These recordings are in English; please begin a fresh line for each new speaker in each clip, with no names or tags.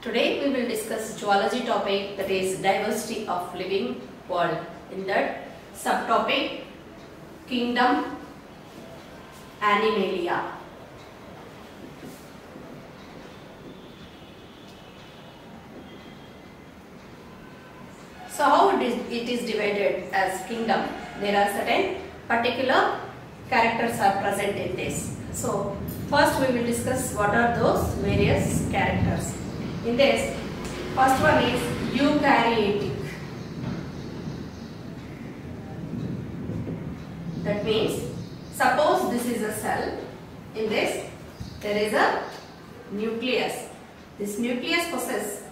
Today we will discuss zoology topic, that is diversity of living world. In that subtopic, kingdom Animalia. So how it is divided as kingdom? There are certain particular characters are present in this. So first we will discuss what are those various characters. In this, first one is eukaryotic. That means, suppose this is a cell. In this, there is a nucleus. This nucleus possesses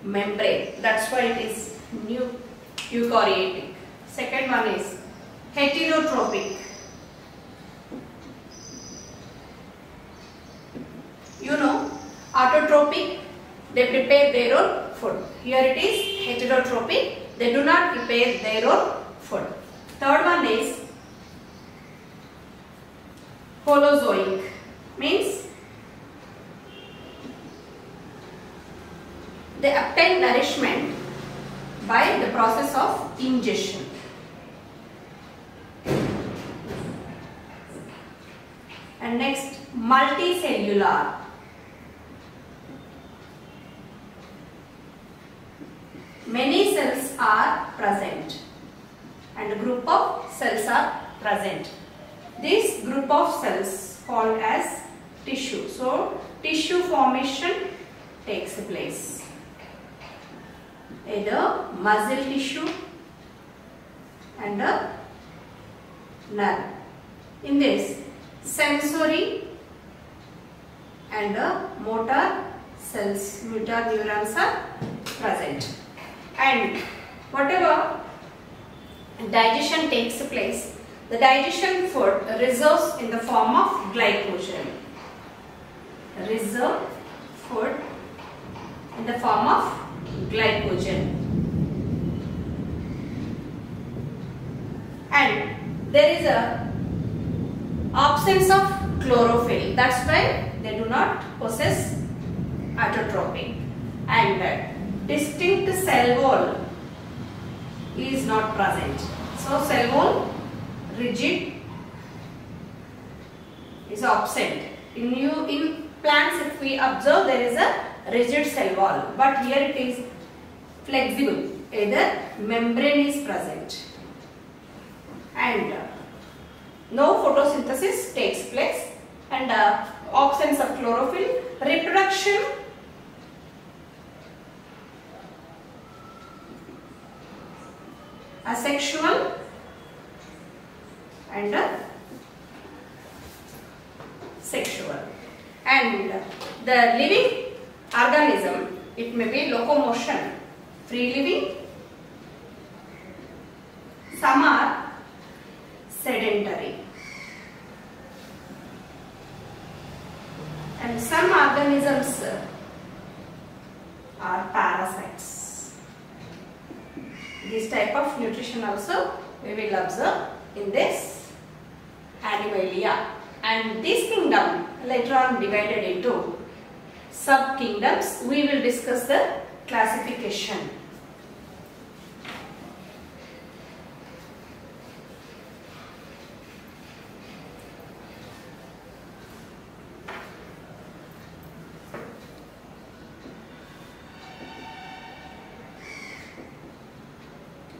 membrane. That's why it is eukaryotic. Second one is heterotrophic. You know, autotrophic, they prepare their own food. Here it is heterotrophic, they do not prepare their own food. Third one is holozoic, means they obtain nourishment by the process of ingestion. And next, multicellular. Many cells are present and a group of cells are present. This group of cells called as tissue. So, tissue formation takes place. Either muscle tissue and a nerve. In this, sensory and a motor cells, motor neurons are present. And whatever digestion takes place, the digestion food reserves in the form of glycogen. Reserve food in the form of glycogen. And there is a absence of chlorophyll. That's why they do not possess autotrophic. And distinct cell wall is not present. So cell wall rigid is absent. In plants, if we observe, there is a rigid cell wall, but here it is flexible. Either membrane is present and no photosynthesis takes place, and absence of chlorophyll. Reproduction asexual and sexual. And the living organism, it may be locomotion, free living. Some are sedentary. And some organisms are parasites. This type of nutrition also we will observe in this Animalia. And this kingdom later on divided into sub-kingdoms. We will discuss the classification.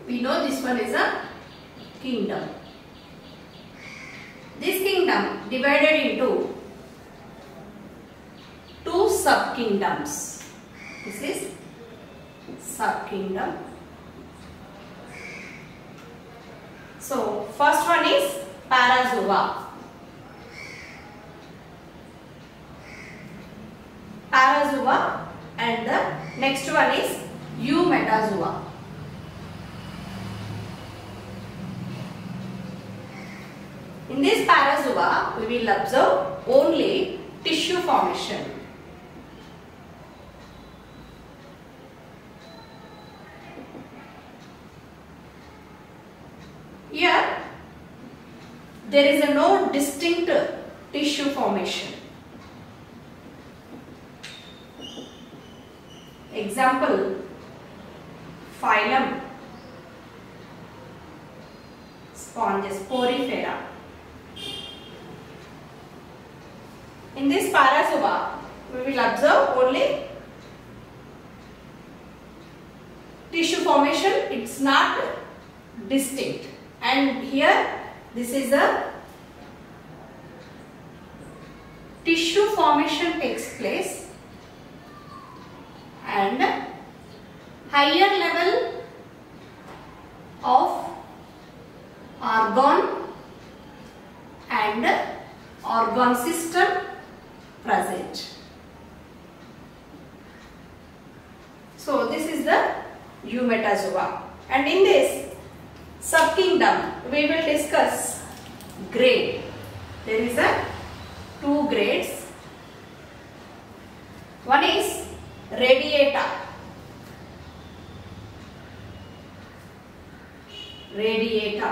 We know this one is a kingdom. This kingdom divided into two sub-kingdoms. This is sub-kingdom. So, first one is Parazoa. Parazoa, and the next one is Eumetazoa. In this Parazoa, we will observe only tissue formation. Here, there is no distinct tissue formation. Example, phylum, sponges, Porifera. In this Parazoa, we will observe only tissue formation, it's not distinct. And here, this is a tissue formation takes place, and higher level of organ and organ system present. So this is the Eumetazoa, and in this subkingdom we will discuss grade. There is a two grades. One is radiata. Radiata,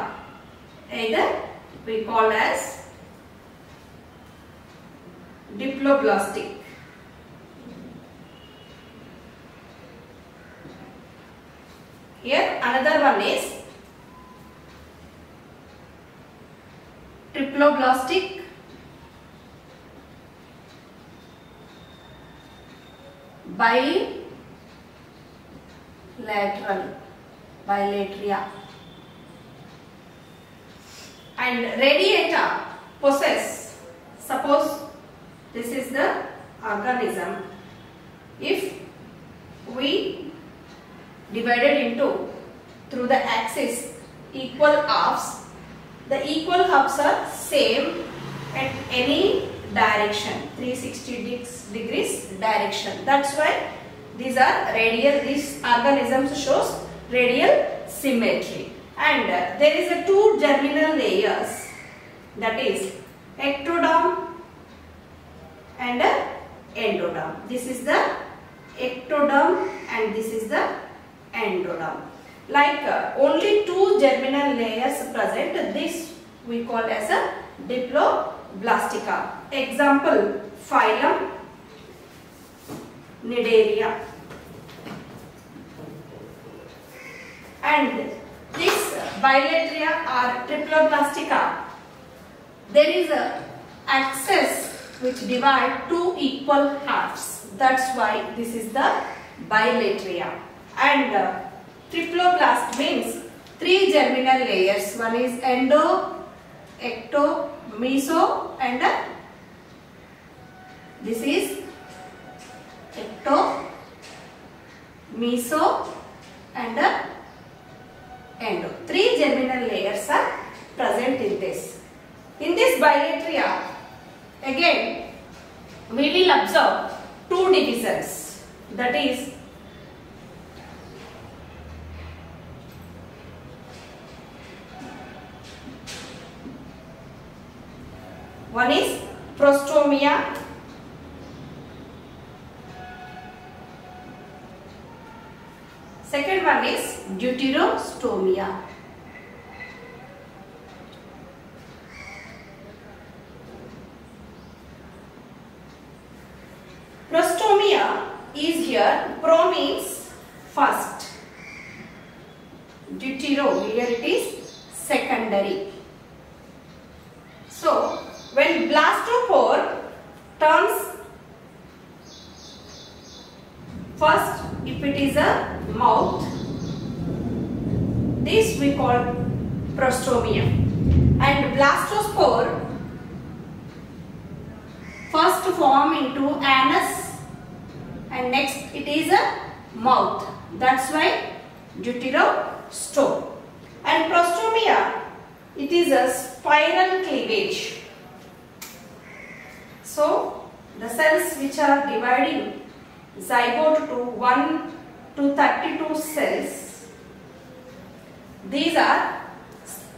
either we call as diploblastic. Here another one is triploblastic, bilateria, and radiata possess, suppose this is the organism, if we divided into through the axis equal halves, the equal halves are same at any direction, 360 degrees direction. That's why these are radial, these organisms shows radial symmetry. And there is a two germinal layers, that is ectoderm and endoderm. This is the ectoderm and this is the endoderm. Like only two germinal layers present, this we call as a diploblastica. Example, phylum Cnidaria. And this bilateria or triploblastica, there is a axis which divide two equal halves. That's why this is the bilateria. And triploblast means three germinal layers. One is endo, ecto, meso, and this is ecto, meso, and endo. Three germinal layers are present in this. In this bilateria, again we will observe two divisions, that is one is prostomia, second one is deuterostomia. Prostomia is here, pro means first, deutero, here it is secondary. So when blastopore turns first, if it is a mouth, this we call prostomia. And blastospore first form into anus and next it is a mouth. That's why deuterostome. And prostomia, it is a spiral cleavage. So the cells which are dividing zygote to 1 to 32 cells, these are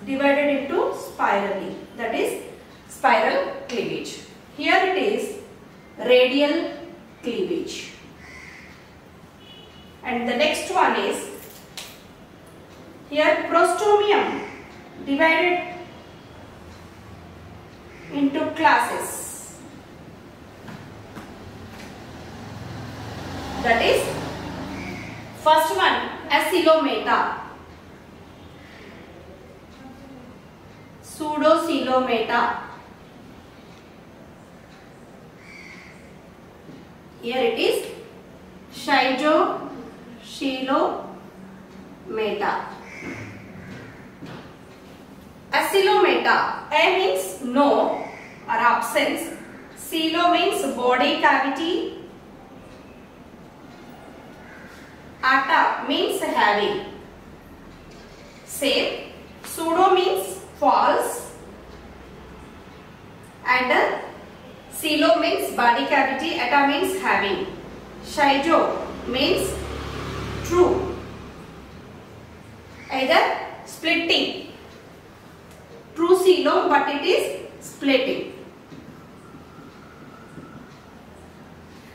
divided into spirally, that is spiral cleavage. Here it is radial cleavage. And the next one is here prostomium divided into classes, that is First one, Acylometa. Pseudocoelometa. Here it is Schizocoelometa. Acylometa. A means no or absence. Coelo means body cavity. Ata means having. Same. Pseudo means false. And coelo means body cavity. Ata means having. Schizo means true. Either splitting. True coelom, but it is splitting.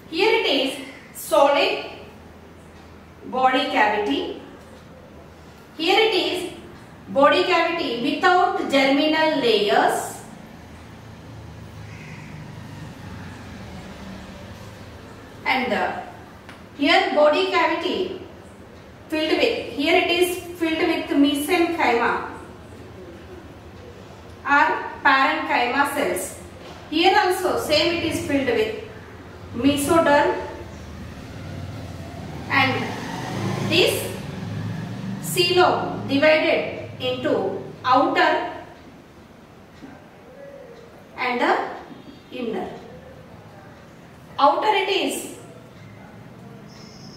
Here it is solid body cavity. Here it is body cavity without germinal layers. And here body cavity filled with, here it is filled with mesenchyma or parenchyma cells. Here also same, it is filled with mesoderm, and this coelom divided into outer and inner. Outer it is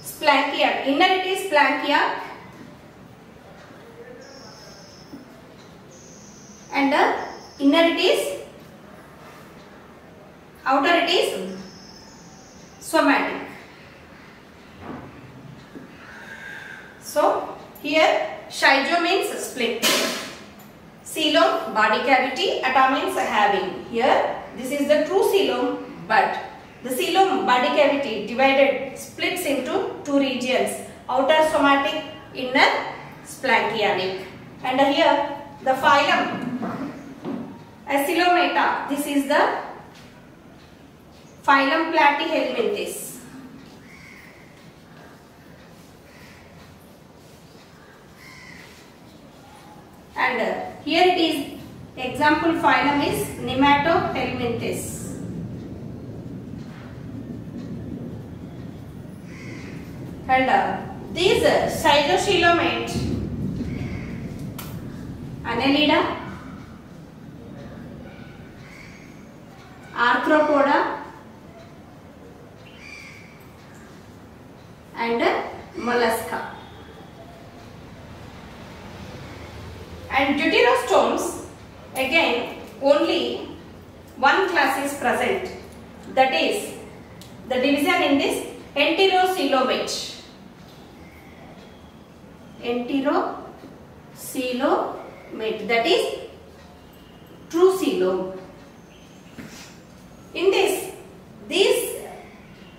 splanchiac, inner it is splanchiac, and inner it is, outer it is somatic. So here schizo means split, coelom body cavity, ata means having. Here this is the true coelom, but the coelom body cavity divided, splits into two regions, outer somatic, inner splanchianic. And here the phylum Acylometa, this is the phylum Platyhelminthes. And here it is, example phylum is Nematohelminthes. And these Schizocoelomate, Annelida, Arthropoda, and Mollusca. And deuterostomes, again only one class is present, that is the division in this Enterocoelomate. Enterocoelomate, that is true coelom. In this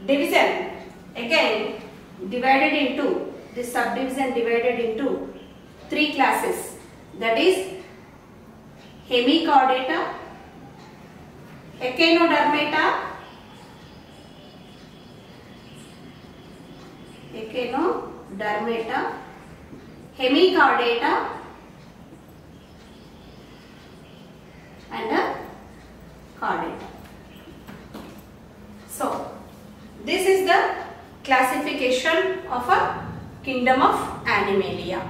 division again divided into, this subdivision divided into three classes, that is Hemichordata, Echinodermata, Hemichordata, and chordata. So this is the classification of a kingdom of Animalia.